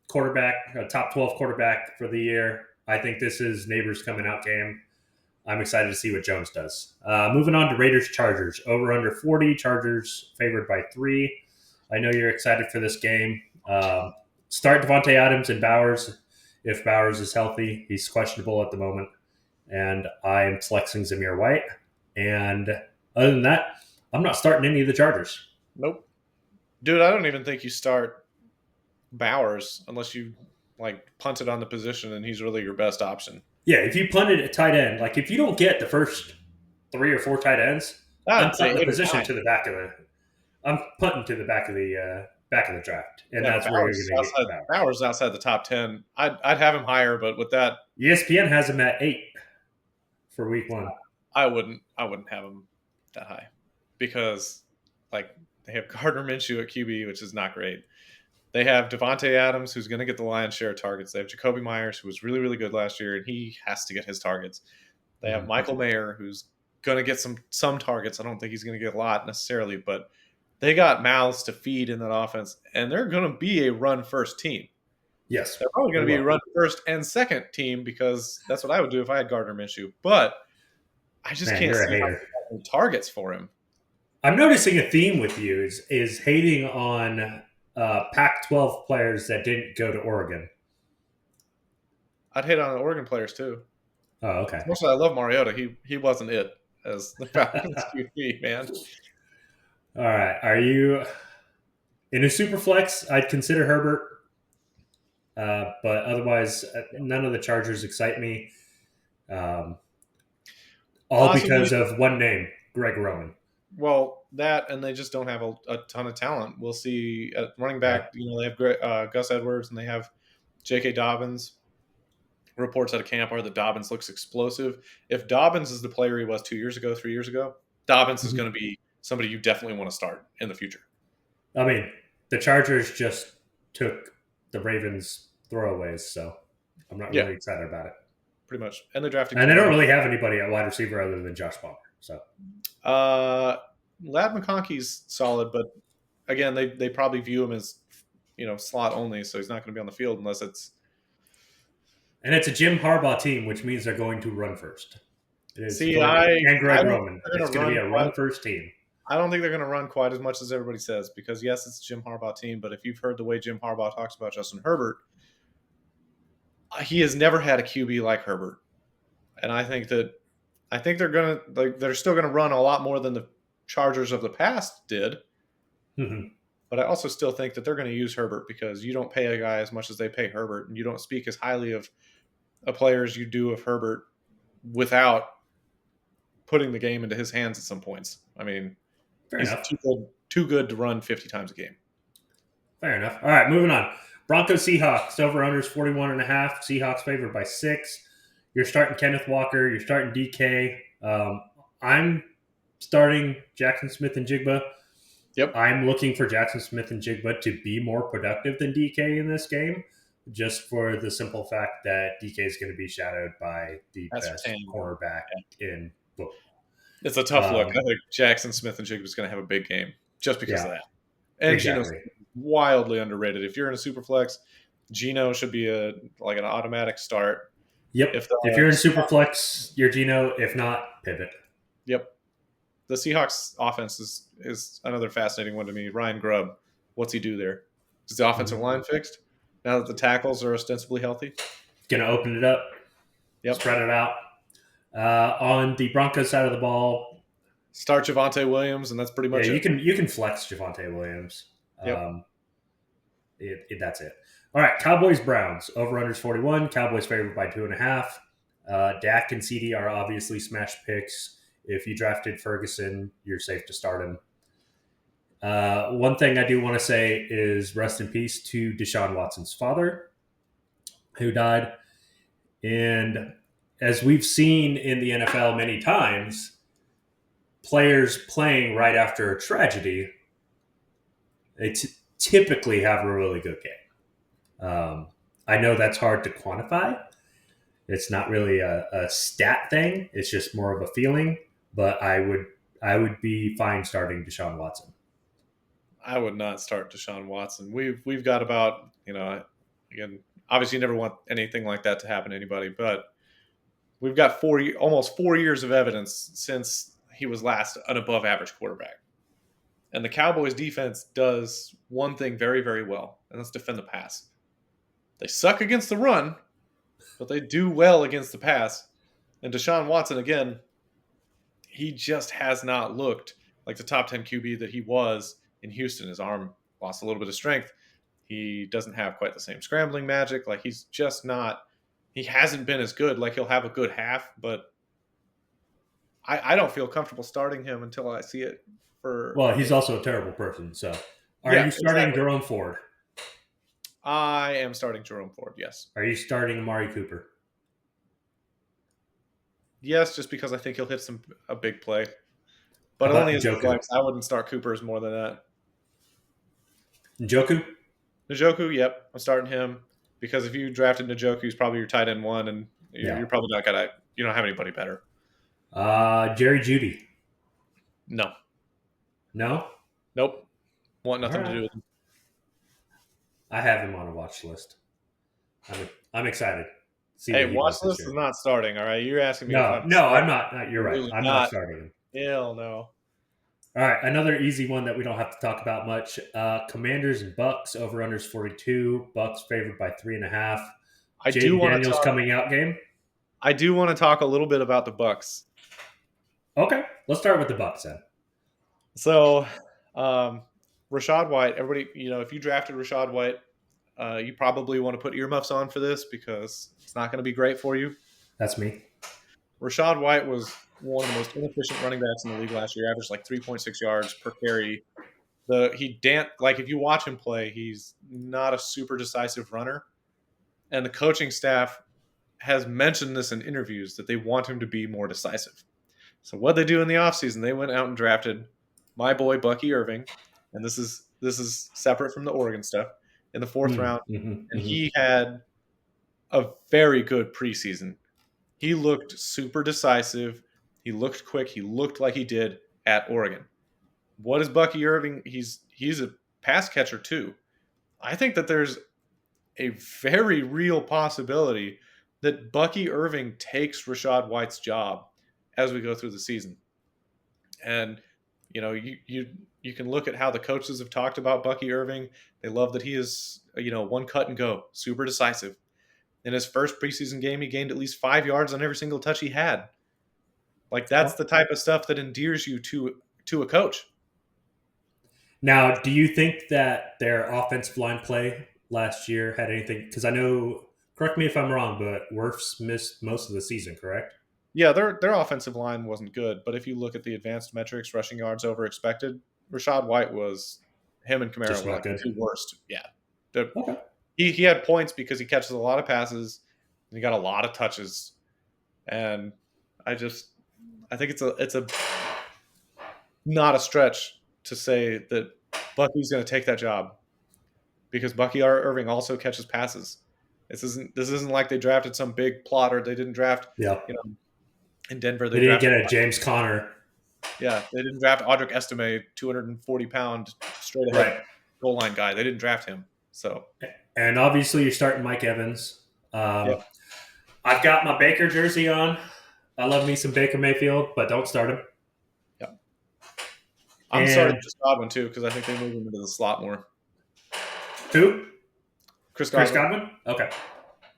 quarterback, a top 12 quarterback for the year. I think this is Neighbors coming out game. I'm excited to see what Jones does. Moving on to Raiders-Chargers. Over under 40. Chargers favored by 3. I know you're excited for this game. Start Devontae Adams and Bowers if Bowers is healthy. He's questionable at the moment. And I am flexing Zamir White. And other than that, I'm not starting any of the Chargers. Nope. Dude, I don't even think you start Bowers unless you punt it on the position and he's really your best option. Yeah, if you punt it at tight end, if you don't get the first 3 or 4 tight ends, I'm punting the position to the back of the. I'm punting to the back of the draft, and that's where you're going to get Bowers. Bowers outside the top 10. I'd have him higher, but with that, ESPN has him at 8 for week 1. I wouldn't have him that high because they have Gardner Minshew at QB, which is not great. They have Devontae Adams, who's going to get the lion's share of targets. They have Jacoby Myers, who was really, really good last year, and he has to get his targets. They have Michael Mayer, who's going to get some targets. I don't think he's going to get a lot necessarily, but they got mouths to feed in that offense, and they're going to be a run-first team. Yes. They're probably going to be a run-first and second team because that's what I would do if I had Gardner Minshew. But I just can't see any targets for him. I'm noticing a theme with you is hating on Pac-12 players that didn't go to Oregon. I'd hate on the Oregon players too. Oh, okay. Mostly, I love Mariota. He wasn't it as the Falcons QB, man. All right. Are you in a super flex? I'd consider Herbert, but otherwise, none of the Chargers excite me. All because of one name, Greg Roman. Well, that and they just don't have a ton of talent. We'll see at running back. They have Gus Edwards and they have J.K. Dobbins. reports out of camp are that Dobbins looks explosive. If Dobbins is the player he was 2 years ago, 3 years ago, Dobbins is going to be somebody you definitely want to start in the future. I mean, the Chargers just took the Ravens throwaways, so I'm not really excited about it. Pretty much. And they drafted. And they don't really have anybody at wide receiver other than Josh Palmer. So, Lad McConkey's solid, but again, they probably view him as slot only, so he's not going to be on the field unless it's. And it's a Jim Harbaugh team, which means they're going to run first. It is and Greg Roman. It's going to be a run first team. I don't think they're going to run quite as much as everybody says because, yes, it's a Jim Harbaugh team, but if you've heard the way Jim Harbaugh talks about Justin Herbert, he has never had a QB like Herbert. And I think they're still going to run a lot more than the Chargers of the past did. Mm-hmm. But I also still think that they're going to use Herbert because you don't pay a guy as much as they pay Herbert, and you don't speak as highly of a player as you do of Herbert without putting the game into his hands at some points. I mean, he's too good to run 50 times a game. Fair enough. All right, moving on. Broncos Seahawks, over-unders 41.5. Seahawks favored by 6. You're starting Kenneth Walker. You're starting DK. I'm starting Jackson Smith and Jigba. Yep. I'm looking for Jackson Smith and Jigba to be more productive than DK in this game, just for the simple fact that DK is going to be shadowed by the best cornerback in football. It's a tough look. I think Jackson Smith and Jigba is going to have a big game just because of that. And Geno's wildly underrated. If you're in a super flex, Geno should be an automatic start. Yep. If you're in super flex, you're Geno. If not, pivot. Yep. The Seahawks offense is another fascinating one to me. Ryan Grubb, what's he do there? Is the offensive line fixed now that the tackles are ostensibly healthy? Gonna open it up. Yep. Spread it out. On the Broncos side of the ball, start Javonte Williams, and that's pretty much it. You can flex Javonte Williams. Yep. That's it. All right, Cowboys Browns, over-unders 41. Cowboys favored by 2.5. Dak and CD are obviously smash picks. If you drafted Ferguson, you're safe to start him. One thing I do want to say is rest in peace to Deshaun Watson's father, who died. And as we've seen in the NFL many times, players playing right after a tragedy, they typically have a really good game. I know that's hard to quantify. It's not really a stat thing. It's just more of a feeling. But I would be fine starting Deshaun Watson. I would not start Deshaun Watson. We've got about, again, obviously you never want anything like that to happen to anybody, but we've got almost 4 years of evidence since he was last an above average quarterback. And the Cowboys defense does one thing very, very well, and that's defend the pass. They suck against the run, but they do well against the pass. And Deshaun Watson, again, he just has not looked like the top 10 QB that he was in Houston. His arm lost a little bit of strength. He doesn't have quite the same scrambling magic. Like, he's just not – he hasn't been as good. Like, he'll have a good half, but I don't feel comfortable starting him until I see it for – Well, he's also a terrible person, so – Are you starting Jerome Ford? I am starting Jerome Ford, yes. Are you starting Amari Cooper? Yes, just because I think he'll hit a big play. But only as a flex. I wouldn't start Cooper as more than that. Njoku, yep. I'm starting him because if you drafted Njoku, he's probably your tight end one, and you're probably not going to – you don't have anybody better. Jerry Jeudy. No. No? Nope. Want nothing to do with him. I have him on a watch list. I'm excited. Hey, watch list is not starting, all right? You're asking me. No, I'm not. You're right. I'm not starting him. Hell no. All right, another easy one that we don't have to talk about much. Commanders and Bucks, over-unders 42. Bucks favored by 3.5. Daniels coming out game. I do want to talk a little bit about the Bucks. Okay, let's start with the Bucks then. So, Rachaad White, everybody, if you drafted Rachaad White, you probably want to put earmuffs on for this because it's not going to be great for you. That's me. Rachaad White was one of the most inefficient running backs in the league last year, averaged like 3.6 yards per carry. If you watch him play, he's not a super decisive runner. And the coaching staff has mentioned this in interviews that they want him to be more decisive. So what they do in the offseason, they went out and drafted my boy Bucky Irving, and this is separate from the Oregon stuff, in the fourth round, and he had a very good preseason. He looked super decisive. He looked quick. He looked like he did at Oregon. What is Bucky Irving? He's a pass catcher too. I think that there's a very real possibility that Bucky Irving takes Rashad White's job as we go through the season. And you can look at how the coaches have talked about Bucky Irving. They love that he is one cut and go, super decisive. In his first preseason game, he gained at least 5 yards on every single touch he had. Like, that's the type of stuff that endears you to a coach. Now, do you think that their offensive line play last year had anything? Because I know, correct me if I'm wrong, but Wirfs missed most of the season, correct? Yeah, their offensive line wasn't good, but if you look at the advanced metrics, rushing yards over expected, Rashad White was him and Kamara Just were not like good. the two worst. Yeah, Okay. he had points because he catches a lot of passes and he got a lot of touches, and I think it's a not a stretch to say that Bucky's going to take that job because Bucky Irving also catches passes. This isn't like they drafted some big plotter. They didn't draft, Yeah. in Denver. They didn't get a James Conner. Yeah, they didn't draft Audric Estime, 240-pound straight ahead goal line guy. They didn't draft him. So, and obviously you're starting Mike Evans. Yep. I've got my Baker jersey on. I love me some Baker Mayfield, but don't start him. Yep. I'm starting Chris Godwin too because I think they move him into the slot more. Who? Chris Godwin. Chris Godwin? Okay.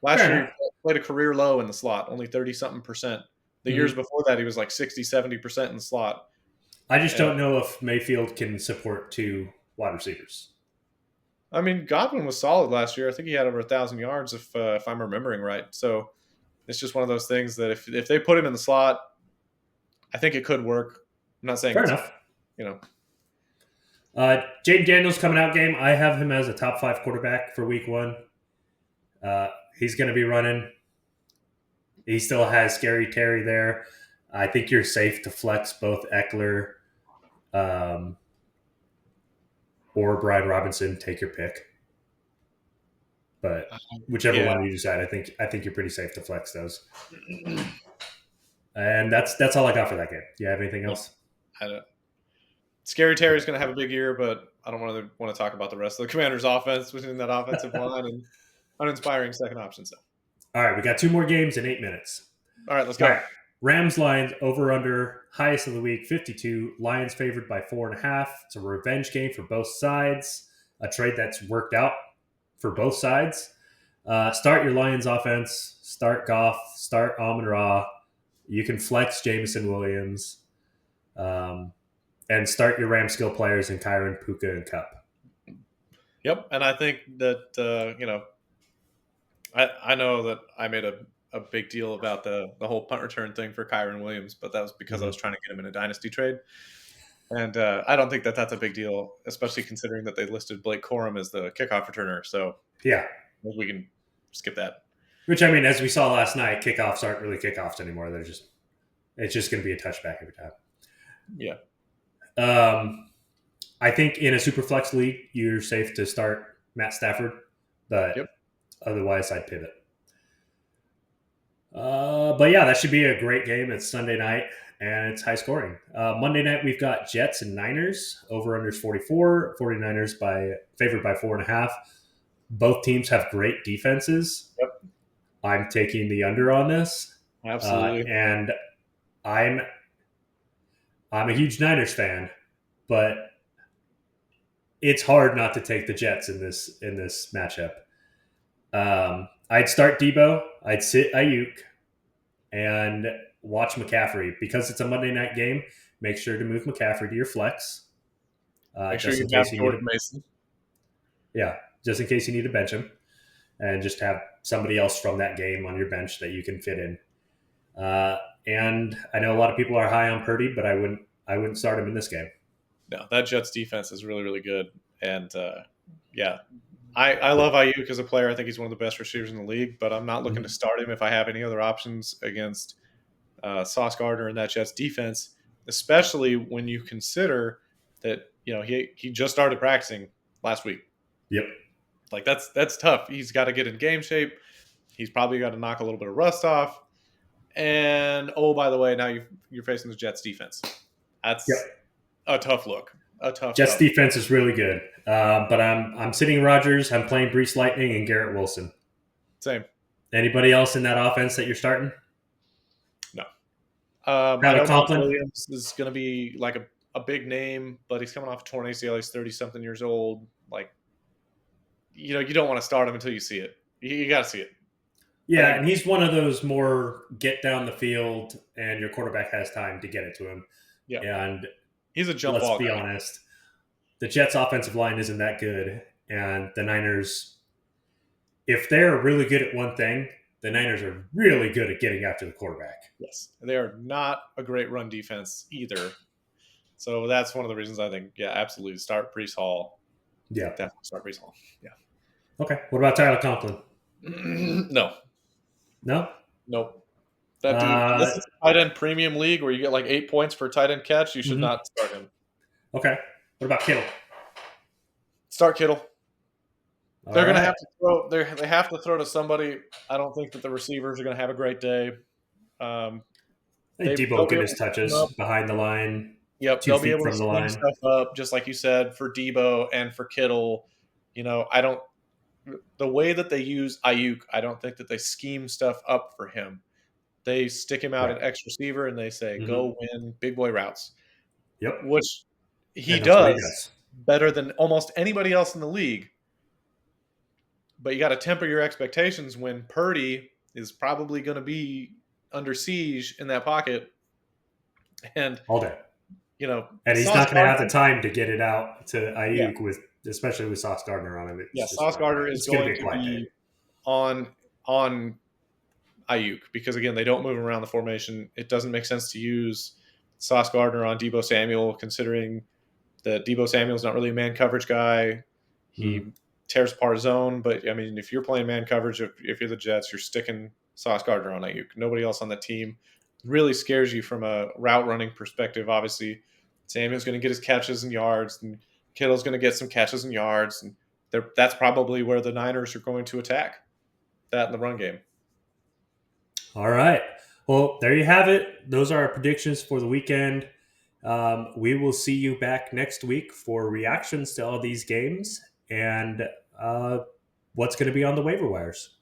Last year, he played a career low in the slot, only 30-something%. The years before that, he was like 60-70% in the slot. I just don't know if Mayfield can support 2 wide receivers. I mean, Godwin was solid last year. I think he had over 1,000 yards, if I'm remembering right. So it's just one of those things that if they put him in the slot, I think it could work. I'm not saying fair enough. Jaden Daniels coming out game. I have him as a top 5 quarterback for week 1. He's going to be running. He still has Scary Terry there. I think you're safe to flex both Eckler or Brian Robinson. Take your pick. But whichever one you decide, I think you're pretty safe to flex those. And that's all I got for that game. Do you have anything else? I don't. Scary Terry's going to have a big year, but I don't want to talk about the rest of the Commanders' offense within that offensive line and uninspiring second option stuff. All right, we got 2 more games in 8 minutes. All right, let's go. All right. Rams, Lions, over under, highest of the week, 52. Lions favored by 4.5. It's a revenge game for both sides. A trade that's worked out for both sides. Start your Lions offense. Start Goff. Start Amon-Ra. You can flex Jameson Williams. And start your Ram skill players in Kyron, Puka, and Kupp. Yep, and I think that, I know that I made a big deal about the whole punt return thing for Kyron Williams, but that was because I was trying to get him in a Dynasty trade. And I don't think that that's a big deal, especially considering that they listed Blake Corum as the kickoff returner. So yeah, we can skip that. Which, I mean, as we saw last night, kickoffs aren't really kickoffs anymore. It's just going to be a touchback every time. Yeah. I think in a super flex league, you're safe to start Matt Stafford, but otherwise I'd pivot. But yeah, that should be a great game. It's Sunday night and it's high scoring. Monday night, we've got Jets and Niners, over unders 44, 49ers favored by 4.5. Both teams have great defenses. Yep. I'm taking the under on this. Absolutely. And I'm a huge Niners fan, but it's hard not to take the Jets in this matchup. I'd start Debo. I'd sit Ayuk and watch McCaffrey. Because it's a Monday night game, make sure to move McCaffrey to your flex. Make sure you have Jordan Mason. Yeah, just in case you need to bench him. And just have somebody else from that game on your bench that you can fit in. And I know a lot of people are high on Purdy, but I wouldn't start him in this game. No, that Jets defense is really, really good. And I love Ayuk as a player. I think he's one of the best receivers in the league, but I'm not looking to Mhm. start him if I have any other options against Sauce Gardner and that Jets defense, especially when you consider that he just started practicing last week. Yep. Like that's tough. He's got to get in game shape. He's probably got to knock a little bit of rust off. And oh, by the way, now you're facing the Jets defense. Yep. That's a tough look. A Jets tough. defense is really good, but I'm sitting Rodgers. I'm playing Brees Lightning and Garrett Wilson. Same. Anybody else in that offense that you're starting? No. I Tyler know Mike Conklin. Williams is going to be like a big name, but he's coming off a torn ACL. He's 30-something years old. Like, you don't want to start him until you see it. You got to see it. Yeah, and he's one of those more get down the field and your quarterback has time to get it to him. Yeah. And He's a jump let's ball be guy. honest, the Jets' offensive line isn't that good, and the Niners, if they're really good at one thing, the Niners are really good at getting after the quarterback. Yes. They are not a great run defense either. So that's one of the reasons I think, yeah, absolutely. Start Brees Hall. Yeah. Definitely start Brees Hall. Yeah. Okay. What about Tyler Conklin? No. No? Nope. That dude, unless it's a tight end premium league where you get like 8 points for a tight end catch, you should not start him. Okay. What about Kittle? Start Kittle. All They're going to right. have to throw. They have to throw to somebody. I don't think that the receivers are going to have a great day. I think Debo get his touches behind the line. Yep, 2 they'll be feet able to from the scheme line. stuff up, just like you said, for Debo and for Kittle. I don't. The way that they use Ayuk, I don't think that they scheme stuff up for him. They stick him out Right. at X receiver and they say, "Go win big boy routes." Yep. Which he And that's what he does does. better than almost anybody else in the league. But you got to temper your expectations when Purdy is probably going to be under siege in that pocket, and All day. And he's Sauce not going to have Gardner, the time to get it out to yeah, Ayuk especially with Sauce Gardner on him. yeah. It's just Sauce Gardner is it's going to going be a to quiet be day. on Ayuk because again they don't move around the formation. It doesn't make sense to use Sauce Gardner on Debo Samuel considering that Debo Samuel's not really a man coverage guy. He tears apart zone, but I mean if you're playing man coverage, if you're the Jets, you're sticking Sauce Gardner on Ayuk. Nobody else on the team really scares you from a route running perspective. Obviously, Samuel's going to get his catches and yards, and Kittle's going to get some catches and yards, and that's probably where the Niners are going to attack that in the run game. All right. Well, there you have it. Those are our predictions for the weekend. We will see you back next week for reactions to all these games and what's going to be on the waiver wires.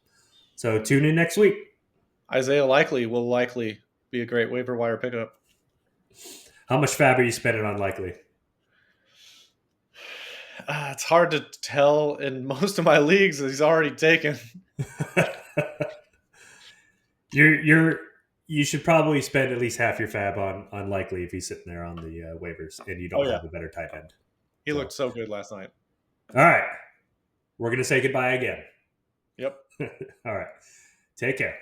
So tune in next week. Isaiah Likely will likely be a great waiver wire pickup. How much fab are you spending on Likely? It's hard to tell in most of my leagues. He's already taken. You should probably spend at least half your fab on Likely if he's sitting there on the waivers and you don't have a better tight end. He looked so good last night. All right. We're going to say goodbye again. Yep. All right. Take care.